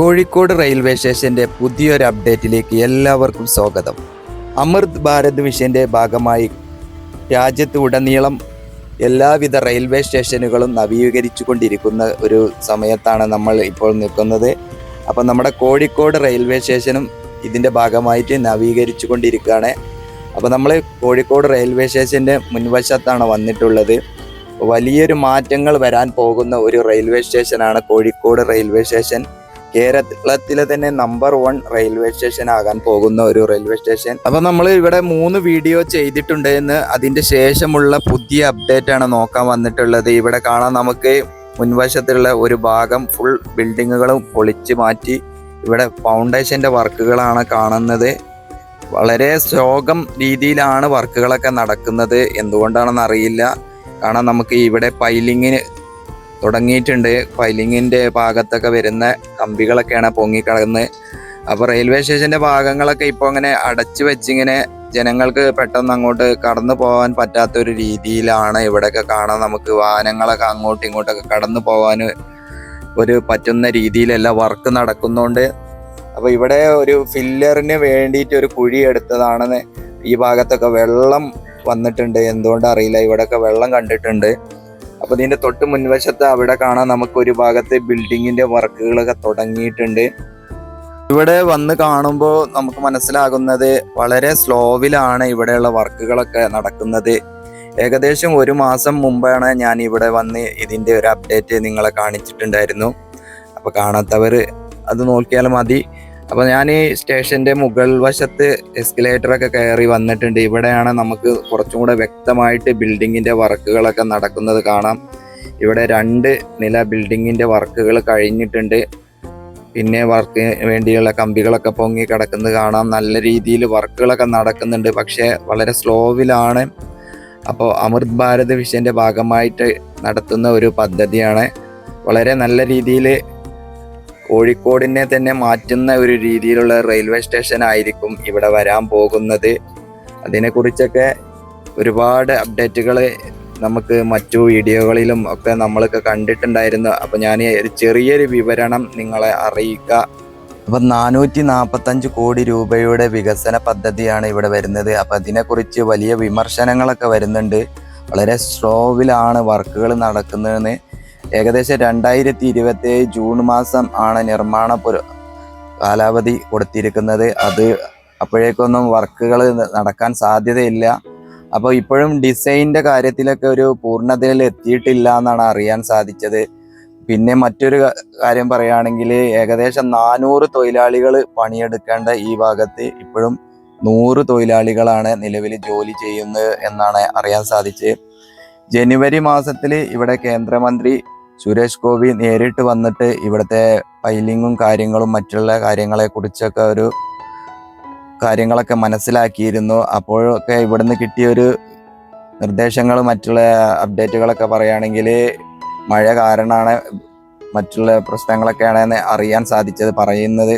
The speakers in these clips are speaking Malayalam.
കോഴിക്കോട് റെയിൽവേ സ്റ്റേഷൻ്റെ പുതിയൊരു അപ്ഡേറ്റിലേക്ക് എല്ലാവർക്കും സ്വാഗതം. അമൃത് ഭാരത് മിഷൻ്റെ ഭാഗമായി രാജ്യത്തുടനീളം എല്ലാവിധ റെയിൽവേ സ്റ്റേഷനുകളും നവീകരിച്ചു കൊണ്ടിരിക്കുന്ന ഒരു സമയത്താണ് നമ്മൾ ഇപ്പോൾ നിൽക്കുന്നത്. അപ്പോൾ നമ്മുടെ കോഴിക്കോട് റെയിൽവേ സ്റ്റേഷനും ഇതിൻ്റെ ഭാഗമായിട്ട് നവീകരിച്ചു കൊണ്ടിരിക്കുകയാണ്. അപ്പോൾ നമ്മൾ കോഴിക്കോട് റെയിൽവേ സ്റ്റേഷൻ്റെ മുൻവശത്താണ് വന്നിട്ടുള്ളത്. വലിയൊരു മാറ്റങ്ങൾ വരാൻ പോകുന്ന ഒരു റെയിൽവേ സ്റ്റേഷനാണ് കോഴിക്കോട് റെയിൽവേ സ്റ്റേഷൻ. കേരളത്തിലെ തന്നെ നമ്പർ 1 റെയിൽവേ സ്റ്റേഷൻ ആകാൻ പോകുന്ന ഒരു റെയിൽവേ സ്റ്റേഷൻ. അപ്പൊ നമ്മൾ ഇവിടെ 3 വീഡിയോ ചെയ്തിട്ടുണ്ട് എന്ന് അതിന്റെ ശേഷമുള്ള പുതിയ അപ്ഡേറ്റ് ആണ് നോക്കാൻ വന്നിട്ടുള്ളത്. ഇവിടെ കാണാൻ നമുക്ക് മുൻവശത്തുള്ള ഒരു ഭാഗം ഫുൾ ബിൽഡിങ്ങുകളും പൊളിച്ചു മാറ്റി ഇവിടെ ഫൗണ്ടേഷന്റെ വർക്കുകളാണ് കാണുന്നത്. വളരെ ശോകം രീതിയിലാണ് വർക്കുകളൊക്കെ നടക്കുന്നത്. എന്തുകൊണ്ടാണെന്ന് അറിയില്ല. കാരണം നമുക്ക് ഇവിടെ പൈലിങ്ങിന് തുടങ്ങിയിട്ടുണ്ട്. പൈലിങ്ങിൻ്റെ ഭാഗത്തൊക്കെ വരുന്ന കമ്പികളൊക്കെയാണ് പൊങ്ങിക്കിടക്കുന്നത്. അപ്പോൾ റെയിൽവേ സ്റ്റേഷൻ്റെ ഭാഗങ്ങളൊക്കെ ഇപ്പോൾ അങ്ങനെ അടച്ചു വെച്ചിങ്ങനെ ജനങ്ങൾക്ക് പെട്ടെന്ന് അങ്ങോട്ട് കടന്നു പോകാൻ പറ്റാത്തൊരു രീതിയിലാണ് ഇവിടെയൊക്കെ കാണാൻ. നമുക്ക് വാഹനങ്ങളൊക്കെ അങ്ങോട്ടും ഇങ്ങോട്ടൊക്കെ കടന്നു പോകാൻ ഒരു പറ്റുന്ന രീതിയിലല്ല വർക്ക് നടക്കുന്നതുകൊണ്ട്. അപ്പോൾ ഇവിടെ ഒരു ഫില്ലറിന് വേണ്ടിയിട്ട് ഒരു കുഴി എടുത്തതാണെന്ന്. ഈ ഭാഗത്തൊക്കെ വെള്ളം വന്നിട്ടുണ്ട്, എന്തുകൊണ്ടറിയില്ല. അറിയില്ല, ഇവിടെയൊക്കെ വെള്ളം കണ്ടിട്ടുണ്ട്. അപ്പോൾ ഇതിൻ്റെ തൊട്ട് മുൻവശത്ത് അവിടെ കാണാൻ നമുക്ക് ഒരു ഭാഗത്ത് ബിൽഡിങ്ങിൻ്റെ വർക്കുകളൊക്കെ തുടങ്ങിയിട്ടുണ്ട്. ഇവിടെ വന്ന് കാണുമ്പോൾ നമുക്ക് മനസ്സിലാകുന്നത് വളരെ സ്ലോവിലാണ് ഇവിടെയുള്ള വർക്കുകളൊക്കെ നടക്കുന്നത്. ഏകദേശം 1 മാസം മുമ്പാണ് ഞാൻ ഇവിടെ വന്ന് ഇതിൻ്റെ ഒരു അപ്ഡേറ്റ് നിങ്ങളെ കാണിച്ചിട്ടുണ്ടായിരുന്നു. അപ്പോൾ കാണാത്തവർ അത് നോക്കിയാൽ മതി. അപ്പോൾ ഞാൻ ഈ സ്റ്റേഷൻ്റെ മുകൾ വശത്ത് എസ്കലേറ്ററൊക്കെ കയറി വന്നിട്ടുണ്ട്. ഇവിടെയാണ് നമുക്ക് കുറച്ചും കൂടെ വ്യക്തമായിട്ട് ബിൽഡിങ്ങിൻ്റെ വർക്കുകളൊക്കെ നടക്കുന്നത് കാണാം. ഇവിടെ 2 നില ബിൽഡിങ്ങിൻ്റെ വർക്കുകൾ കഴിഞ്ഞിട്ടുണ്ട്. പിന്നെ വർക്ക് വേണ്ടിയുള്ള കമ്പികളൊക്കെ പൊങ്ങി കിടക്കുന്നത് കാണാം. നല്ല രീതിയിൽ വർക്കുകളൊക്കെ നടക്കുന്നുണ്ട്, പക്ഷേ വളരെ സ്ലോവിലാണ്. അപ്പോൾ അമൃത് ഭാരത് മിഷൻ്റെ ഭാഗമായിട്ട് നടത്തുന്ന ഒരു പദ്ധതിയാണ്. വളരെ നല്ല രീതിയിൽ കോഴിക്കോടിനെ തന്നെ മാറ്റുന്ന ഒരു രീതിയിലുള്ള റെയിൽവേ സ്റ്റേഷൻ ആയിരിക്കും ഇവിടെ വരാൻ പോകുന്നത്. അതിനെക്കുറിച്ചൊക്കെ ഒരുപാട് അപ്ഡേറ്റുകൾ നമുക്ക് മറ്റു വീഡിയോകളിലും ഒക്കെ നമ്മളൊക്കെ കണ്ടിട്ടുണ്ടായിരുന്നു. അപ്പോൾ ഞാൻ ഒരു ചെറിയൊരു വിവരണം നിങ്ങളെ അറിയിക്കുക. അപ്പം 445 കോടി രൂപയുടെ വികസന പദ്ധതിയാണ് ഇവിടെ വരുന്നത്. അപ്പം അതിനെക്കുറിച്ച് വലിയ വിമർശനങ്ങളൊക്കെ വരുന്നുണ്ട്. വളരെ സ്ലോവിലാണ് വർക്കുകൾ നടക്കുന്നതെന്ന്. ഏകദേശം 2027 ജൂൺ മാസം ആണ് നിർമ്മാണ കാലാവധി കൊടുത്തിരിക്കുന്നത്. അത് അപ്പോഴേക്കൊന്നും വർക്കുകൾ നടക്കാൻ സാധ്യതയില്ല. അപ്പോൾ ഇപ്പോഴും ഡിസൈനിൻ്റെ കാര്യത്തിലൊക്കെ ഒരു പൂർണ്ണതയിൽ എത്തിയിട്ടില്ല എന്നാണ് അറിയാൻ സാധിച്ചത്. പിന്നെ മറ്റൊരു കാര്യം പറയുകയാണെങ്കിൽ ഏകദേശം 400 തൊഴിലാളികൾ പണിയെടുക്കേണ്ട ഈ ഭാഗത്ത് ഇപ്പോഴും 100 തൊഴിലാളികളാണ് നിലവിൽ ജോലി ചെയ്യുന്നത് എന്നാണ് അറിയാൻ സാധിച്ചത്. ജനുവരി മാസത്തിൽ ഇവിടെ കേന്ദ്രമന്ത്രി സുരേഷ് ഗോപി നേരിട്ട് വന്നിട്ട് ഇവിടുത്തെ പൈലിങ്ങും കാര്യങ്ങളും മറ്റുള്ള കാര്യങ്ങളെക്കുറിച്ചൊക്കെ ഒരു കാര്യങ്ങളൊക്കെ മനസ്സിലാക്കിയിരുന്നു. അപ്പോഴൊക്കെ ഇവിടുന്ന് കിട്ടിയൊരു നിർദ്ദേശങ്ങളും മറ്റുള്ള അപ്ഡേറ്റുകളൊക്കെ പറയുകയാണെങ്കിൽ മഴ കാരണമാണ്, മറ്റുള്ള പ്രശ്നങ്ങളൊക്കെയാണെന്ന് അറിയാൻ സാധിച്ചത് പറയുന്നത്.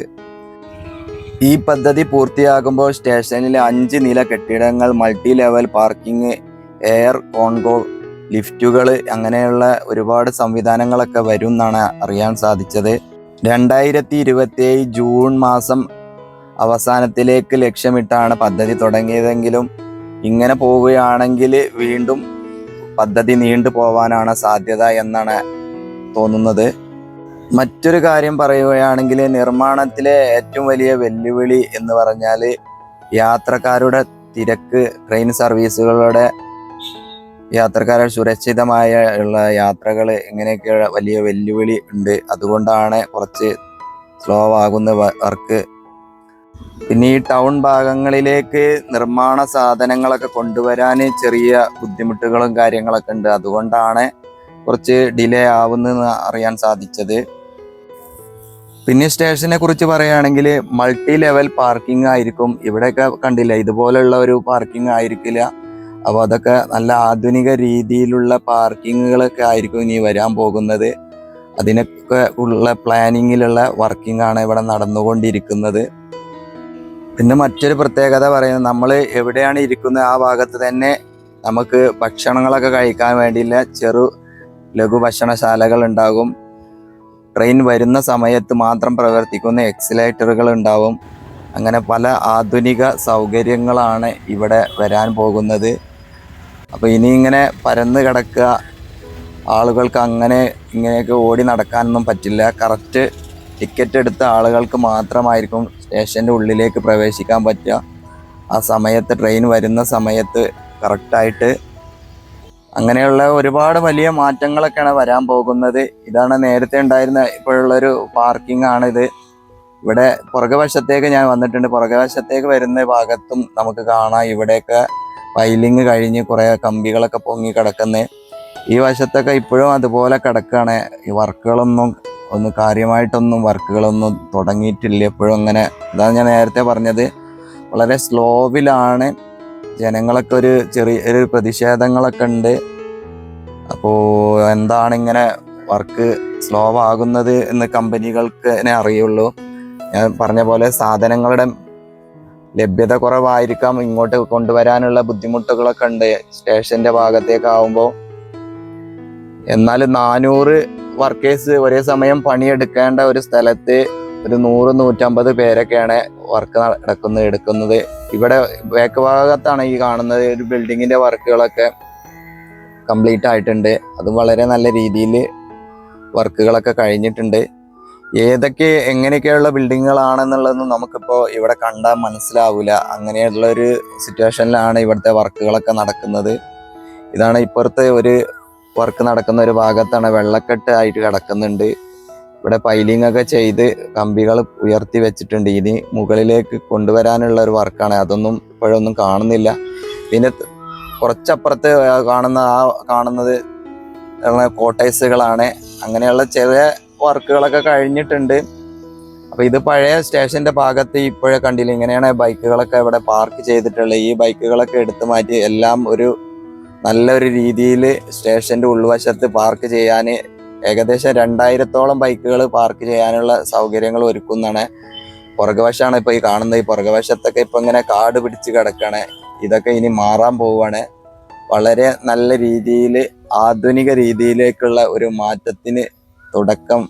ഈ പദ്ധതി പൂർത്തിയാകുമ്പോൾ സ്റ്റേഷനിലെ 5 നില കെട്ടിടങ്ങൾ, മൾട്ടി ലെവൽ പാർക്കിംഗ്, എയർ കോൺകോ ലിഫ്റ്റുകൾ, അങ്ങനെയുള്ള ഒരുപാട് സംവിധാനങ്ങളൊക്കെ വരും എന്നാണ് അറിയാൻ സാധിച്ചത്. 2027 ജൂൺ മാസം അവസാനത്തിലേക്ക് ലക്ഷ്യമിട്ടാണ് പദ്ധതി തുടങ്ങിയതെങ്കിലും ഇങ്ങനെ പോവുകയാണെങ്കിൽ വീണ്ടും പദ്ധതി നീണ്ടു പോവാനാണ് സാധ്യത എന്നാണ് തോന്നുന്നത്. മറ്റൊരു കാര്യം പറയുകയാണെങ്കിൽ നിർമ്മാണത്തിലെ ഏറ്റവും വലിയ വെല്ലുവിളി എന്ന് പറഞ്ഞാൽ യാത്രക്കാരുടെ തിരക്ക്. ട്രെയിൻ സർവീസുകളുടെ യാത്രക്കാരെ സുരക്ഷിതമായ ഉള്ള യാത്രകൾ ഇങ്ങനെയൊക്കെ വലിയ വെല്ലുവിളി ഉണ്ട്. അതുകൊണ്ടാണ് കുറച്ച് സ്ലോ ആകുന്ന വർക്ക്. പിന്നെ ഈ ടൗൺ ഭാഗങ്ങളിലേക്ക് നിർമ്മാണ സാധനങ്ങളൊക്കെ കൊണ്ടുവരാൻ ചെറിയ ബുദ്ധിമുട്ടുകളും കാര്യങ്ങളൊക്കെ ഉണ്ട്. അതുകൊണ്ടാണ് കുറച്ച് ഡിലേ ആവുന്നതെന്ന് അറിയാൻ സാധിച്ചത്. പിന്നെ സ്റ്റേഷനെ കുറിച്ച് പറയുകയാണെങ്കിൽ മൾട്ടി ലെവൽ പാർക്കിംഗ് ആയിരിക്കും. ഇവിടെയൊക്കെ കണ്ടില്ല, ഇതുപോലുള്ള ഒരു പാർക്കിംഗ് ആയിരിക്കില്ല. അപ്പോൾ അതൊക്കെ നല്ല ആധുനിക രീതിയിലുള്ള പാർക്കിങ്ങുകളൊക്കെ ആയിരിക്കും ഇനി വരാൻ പോകുന്നത്. അതിനൊക്കെ ഉള്ള പ്ലാനിങ്ങിലുള്ള വർക്കിംഗ് ആണ് ഇവിടെ നടന്നുകൊണ്ടിരിക്കുന്നത്. പിന്നെ മറ്റൊരു പ്രത്യേകത പറയുന്നത്, നമ്മൾ എവിടെയാണ് ഇരിക്കുന്നത് ആ ഭാഗത്ത് തന്നെ നമുക്ക് ഭക്ഷണങ്ങളൊക്കെ കഴിക്കാൻ വേണ്ടിയുള്ള ലഘു ഭക്ഷണശാലകൾ ഉണ്ടാകും. ട്രെയിൻ വരുന്ന സമയത്ത് മാത്രം പ്രവർത്തിക്കുന്ന എക്സിലേറ്ററുകൾ ഉണ്ടാവും. അങ്ങനെ പല ആധുനിക സൗകര്യങ്ങളാണ് ഇവിടെ വരാൻ പോകുന്നത്. അപ്പോൾ ഇനി ഇങ്ങനെ പരന്ന് കിടക്കുക, ആളുകൾക്ക് അങ്ങനെ ഇങ്ങനെയൊക്കെ ഓടി നടക്കാനൊന്നും പറ്റില്ല. കറക്റ്റ് ടിക്കറ്റ് എടുത്ത ആളുകൾക്ക് മാത്രമായിരിക്കും സ്റ്റേഷൻ്റെ ഉള്ളിലേക്ക് പ്രവേശിക്കാൻ പറ്റുക. ആ സമയത്ത് ട്രെയിൻ വരുന്ന സമയത്ത് കറക്റ്റായിട്ട്. അങ്ങനെയുള്ള ഒരുപാട് വലിയ മാറ്റങ്ങളൊക്കെയാണ് വരാൻ പോകുന്നത്. ഇതാണ് നേരത്തെ ഉണ്ടായിരുന്ന ഇപ്പോഴുള്ളൊരു പാർക്കിംഗ് ആണിത്. ഇവിടെ പുറകുവശത്തേക്ക് ഞാൻ വന്നിട്ടുണ്ട്. പുറകുവശത്തേക്ക് വരുന്ന ഭാഗത്തും നമുക്ക് കാണാം ഇവിടെയൊക്കെ പൈലിങ് കഴിഞ്ഞ് കുറേ കമ്പികളൊക്കെ പൊങ്ങി കിടക്കുന്നത്. ഈ വശത്തൊക്കെ ഇപ്പോഴും അതുപോലെ കിടക്കുകയാണ്. ഈ വർക്കുകളൊന്നും കാര്യമായിട്ടൊന്നും വർക്കുകളൊന്നും തുടങ്ങിയിട്ടില്ല ഇപ്പോഴും. അങ്ങനെ ഇതാണ് ഞാൻ നേരത്തെ പറഞ്ഞത്, വളരെ സ്ലോവിലാണ്. ജനങ്ങളൊക്കെ ഒരു ചെറിയൊരു പ്രതിഷേധങ്ങളൊക്കെ ഉണ്ട്. അപ്പോൾ എന്താണ് ഇങ്ങനെ വർക്ക് സ്ലോ ആകുന്നത് എന്ന് കമ്പനികൾക്ക് തന്നെ അറിയുള്ളൂ. ഞാൻ പറഞ്ഞ പോലെ സാധനങ്ങളുടെ ലഭ്യത കുറവായിരിക്കാം, ഇങ്ങോട്ട് കൊണ്ടുവരാനുള്ള ബുദ്ധിമുട്ടുകളൊക്കെ ഉണ്ട് സ്റ്റേഷൻ്റെ ഭാഗത്തേക്കാവുമ്പോൾ. എന്നാൽ 400 വർക്കേഴ്സ് ഒരേ സമയം പണിയെടുക്കേണ്ട ഒരു സ്ഥലത്ത് ഒരു 100-150 പേരൊക്കെയാണ് വർക്ക് എടുക്കുന്നത്. ഇവിടെ ബാക്ക് ഭാഗത്താണ് ഈ കാണുന്നത്. ഒരു ബിൽഡിങ്ങിൻ്റെ വർക്കുകളൊക്കെ കംപ്ലീറ്റ് ആയിട്ടുണ്ട്. അതും വളരെ നല്ല രീതിയിൽ വർക്കുകളൊക്കെ കഴിഞ്ഞിട്ടുണ്ട്. ഏതൊക്കെ എങ്ങനെയൊക്കെയുള്ള ബിൽഡിങ്ങുകളാണെന്നുള്ളതൊന്നും നമുക്കിപ്പോൾ ഇവിടെ കണ്ടാൽ മനസ്സിലാവില്ല. അങ്ങനെയുള്ളൊരു സിറ്റുവേഷനിലാണ് ഇവിടുത്തെ വർക്കുകളൊക്കെ നടക്കുന്നത്. ഇതാണ് ഇപ്പുറത്തെ ഒരു വർക്ക് നടക്കുന്ന ഒരു ഭാഗത്താണ് വെള്ളക്കെട്ട് ആയിട്ട് കിടക്കുന്നുണ്ട്. ഇവിടെ പൈലിംഗ് ഒക്കെ ചെയ്ത് കമ്പികൾ ഉയർത്തി വെച്ചിട്ടുണ്ട്. ഇനി മുകളിലേക്ക് കൊണ്ടുവരാനുള്ള ഒരു വർക്കാണ്. അതൊന്നും ഇപ്പോഴൊന്നും കാണുന്നില്ല. പിന്നെ കുറച്ചപ്പുറത്ത് കാണുന്നത് കോട്ടേഴ്സുകളാണ്. അങ്ങനെയുള്ള ചെറിയ വർക്കുകളൊക്കെ കഴിഞ്ഞിട്ടുണ്ട്. അപ്പോൾ ഇത് പഴയ സ്റ്റേഷൻ്റെ ഭാഗത്ത് ഇപ്പോഴേ കണ്ടില്ല, ഇങ്ങനെയാണ് ബൈക്കുകളൊക്കെ ഇവിടെ പാർക്ക് ചെയ്തിട്ടുള്ളത്. ഈ ബൈക്കുകളൊക്കെ എടുത്തു മാറ്റി എല്ലാം ഒരു നല്ലൊരു രീതിയിൽ സ്റ്റേഷൻ്റെ ഉൾവശത്ത് പാർക്ക് ചെയ്യാൻ ഏകദേശം 2000-ഓളം ബൈക്കുകൾ പാർക്ക് ചെയ്യാനുള്ള സൗകര്യങ്ങൾ ഒരുക്കുന്നതാണ്. പുറകുവശമാണ് ഇപ്പോൾ ഈ കാണുന്നത്. ഈ പുറകുവശത്തൊക്കെ ഇപ്പോൾ ഇങ്ങനെ കാട് പിടിച്ച് കിടക്കുകയാണ്. ഇതൊക്കെ ഇനി മാറാൻ പോവുകയാണ്. വളരെ നല്ല രീതിയിൽ ആധുനിക രീതിയിലേക്കുള്ള ഒരു മാറ്റത്തിന് തുടക്കം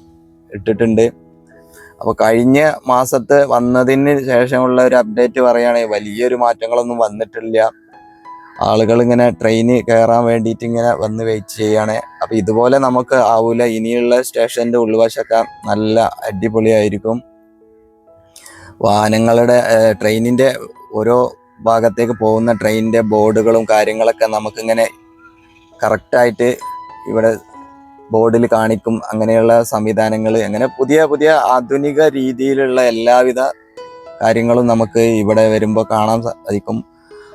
ഇട്ടിട്ടുണ്ട്. അപ്പോൾ കഴിഞ്ഞ മാസത്ത് വന്നതിന് ശേഷമുള്ള ഒരു അപ്ഡേറ്റ് പറയുകയാണെങ്കിൽ വലിയൊരു മാറ്റങ്ങളൊന്നും വന്നിട്ടില്ല. ആളുകൾ ഇങ്ങനെ ട്രെയിന് കയറാൻ വേണ്ടിയിട്ട് ഇങ്ങനെ വന്ന് വെയിറ്റ് ചെയ്യാണ്. അപ്പോൾ ഇതുപോലെ നമുക്ക് ആവില്ല. ഇനിയുള്ള സ്റ്റേഷൻ്റെ ഉൾവശമൊക്കെ നല്ല അടിപൊളിയായിരിക്കും. വാഹനങ്ങളുടെ ട്രെയിനിൻ്റെ ഓരോ ഭാഗത്തേക്ക് പോകുന്ന ട്രെയിനിൻ്റെ ബോർഡുകളും കാര്യങ്ങളൊക്കെ നമുക്കിങ്ങനെ കറക്റ്റായിട്ട് ഇവിടെ ബോർഡിൽ കാണിക്കും. അങ്ങനെയുള്ള സംവിധാനങ്ങൾ, അങ്ങനെ പുതിയ പുതിയ ആധുനിക രീതിയിലുള്ള എല്ലാവിധ കാര്യങ്ങളും നമുക്ക് ഇവിടെ വരുമ്പോൾ കാണാൻ സാധിക്കും.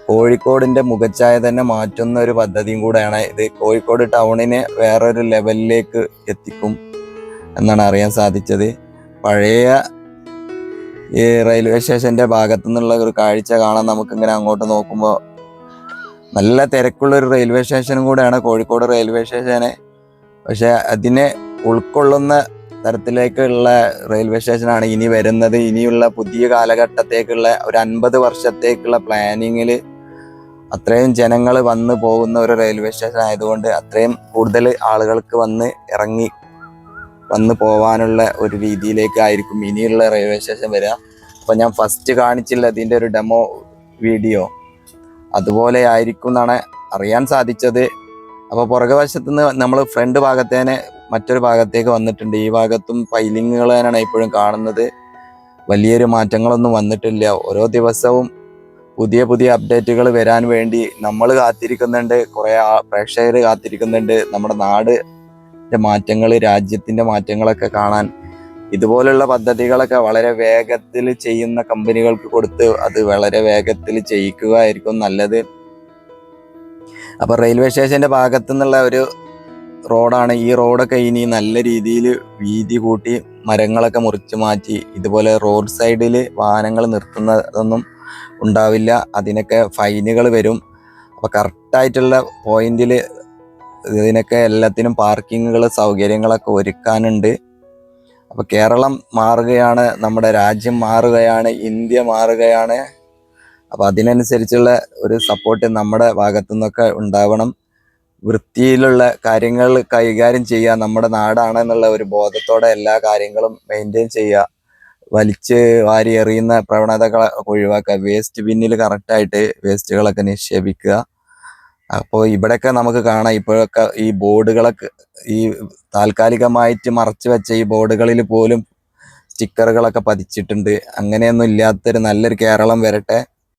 കോഴിക്കോടിൻ്റെ മുഖച്ഛായ തന്നെ മാറ്റുന്ന ഒരു പദ്ധതിയും കൂടെയാണ് ഇത്. കോഴിക്കോട് ടൗണിനെ വേറൊരു ലെവലിലേക്ക് എത്തിക്കും എന്നാണ് അറിയാൻ സാധിച്ചത്. പഴയ ഈ റെയിൽവേ സ്റ്റേഷൻ്റെ ഭാഗത്തു നിന്നുള്ള ഒരു കാഴ്ച കാണാൻ നമുക്കിങ്ങനെ അങ്ങോട്ട് നോക്കുമ്പോൾ നല്ല തിരക്കുള്ളൊരു റെയിൽവേ സ്റ്റേഷനും കൂടെയാണ് കോഴിക്കോട് റെയിൽവേ സ്റ്റേഷന്. പക്ഷെ അതിനെ ഉൾക്കൊള്ളുന്ന തരത്തിലേക്കുള്ള റെയിൽവേ സ്റ്റേഷനാണ് ഇനി വരുന്നത്. ഇനിയുള്ള പുതിയ കാലഘട്ടത്തേക്കുള്ള ഒരു 50 വർഷത്തേക്കുള്ള പ്ലാനിങ്ങിൽ അത്രയും ജനങ്ങൾ വന്നു പോകുന്ന ഒരു റെയിൽവേ സ്റ്റേഷൻ ആയതുകൊണ്ട് അത്രയും കൂടുതൽ ആളുകൾക്ക് വന്ന് പോവാനുള്ള ഒരു രീതിയിലേക്കായിരിക്കും ഇനിയുള്ള റെയിൽവേ സ്റ്റേഷൻ വരിക. അപ്പോൾ ഞാൻ ഫസ്റ്റ് കാണിച്ചില്ല ഇതിൻ്റെ ഒരു ഡെമോ വീഡിയോ, അതുപോലെ ആയിരിക്കും എന്നാണ് അറിയാൻ സാധിച്ചത്. അപ്പോൾ പുറകുവശത്ത് നിന്ന് നമ്മൾ ഫ്രണ്ട് ഭാഗത്തേനെ മറ്റൊരു ഭാഗത്തേക്ക് വന്നിട്ടുണ്ട്. ഈ ഭാഗത്തും പൈലിങ്ങുകൾ തന്നെയാണ് ഇപ്പോഴും കാണുന്നത്. വലിയൊരു മാറ്റങ്ങളൊന്നും വന്നിട്ടില്ല. ഓരോ ദിവസവും പുതിയ പുതിയ അപ്ഡേറ്റുകൾ വരാൻ വേണ്ടി നമ്മൾ കാത്തിരിക്കുന്നുണ്ട്. കുറേ പ്രേക്ഷകർ കാത്തിരിക്കുന്നുണ്ട്. നമ്മുടെ നാടിൻ്റെ മാറ്റങ്ങൾ, രാജ്യത്തിൻ്റെ മാറ്റങ്ങളൊക്കെ കാണാൻ ഇതുപോലുള്ള പദ്ധതികളൊക്കെ വളരെ വേഗത്തിൽ ചെയ്യുന്ന കമ്പനികൾക്ക് കൊടുത്ത് അത് വളരെ വേഗത്തിൽ ചെയ്യിക്കുക ആയിരിക്കും നല്ലത്. അപ്പോൾ റെയിൽവേ സ്റ്റേഷൻ്റെ ഭാഗത്തു നിന്നുള്ള ഒരു റോഡാണ് ഈ റോഡൊക്കെ. ഇനി നല്ല രീതിയിൽ വീതി കൂട്ടി മരങ്ങളൊക്കെ മുറിച്ച് മാറ്റി ഇതുപോലെ റോഡ് സൈഡിൽ വാഹനങ്ങൾ നിർത്തുന്നതൊന്നും ഉണ്ടാവില്ല. അതിനൊക്കെ ഫൈനുകൾ വരും. അപ്പോൾ കറക്റ്റായിട്ടുള്ള പോയിന്റിൽ ഇതിനൊക്കെ എല്ലാത്തിനും പാർക്കിങ്ങുകൾ സൗകര്യങ്ങളൊക്കെ ഒരുക്കാനുണ്ട്. അപ്പോൾ കേരളം മാറുകയാണ്, നമ്മുടെ രാജ്യം മാറുകയാണ്, ഇന്ത്യ മാറുകയാണ്. അപ്പോൾ അതിനനുസരിച്ചുള്ള ഒരു സപ്പോർട്ട് നമ്മുടെ ഭാഗത്തു നിന്നൊക്കെ ഉണ്ടാവണം. വൃത്തിയിലുള്ള കാര്യങ്ങൾ കൈകാര്യം ചെയ്യുക, നമ്മുടെ നാടാണെന്നുള്ള ഒരു ബോധത്തോടെ എല്ലാ കാര്യങ്ങളും മെയിൻറ്റെയിൻ ചെയ്യുക. വലിച്ച് വാരി എറിയുന്ന പ്രവണതകളെ ഒഴിവാക്കുക. വേസ്റ്റ് ബിന്നിൽ കറക്റ്റായിട്ട് വേസ്റ്റുകളൊക്കെ നിക്ഷേപിക്കുക. അപ്പോൾ ഇവിടെയൊക്കെ നമുക്ക് കാണാം, ഇപ്പോഴൊക്കെ ഈ ബോർഡുകളൊക്കെ ഈ താൽക്കാലികമായിട്ട് മറച്ചു വെച്ച ഈ ബോർഡുകളിൽ പോലും സ്റ്റിക്കറുകളൊക്കെ പതിച്ചിട്ടുണ്ട്. അങ്ങനെയൊന്നും ഇല്ലാത്തൊരു നല്ലൊരു കേരളം വരട്ടെ.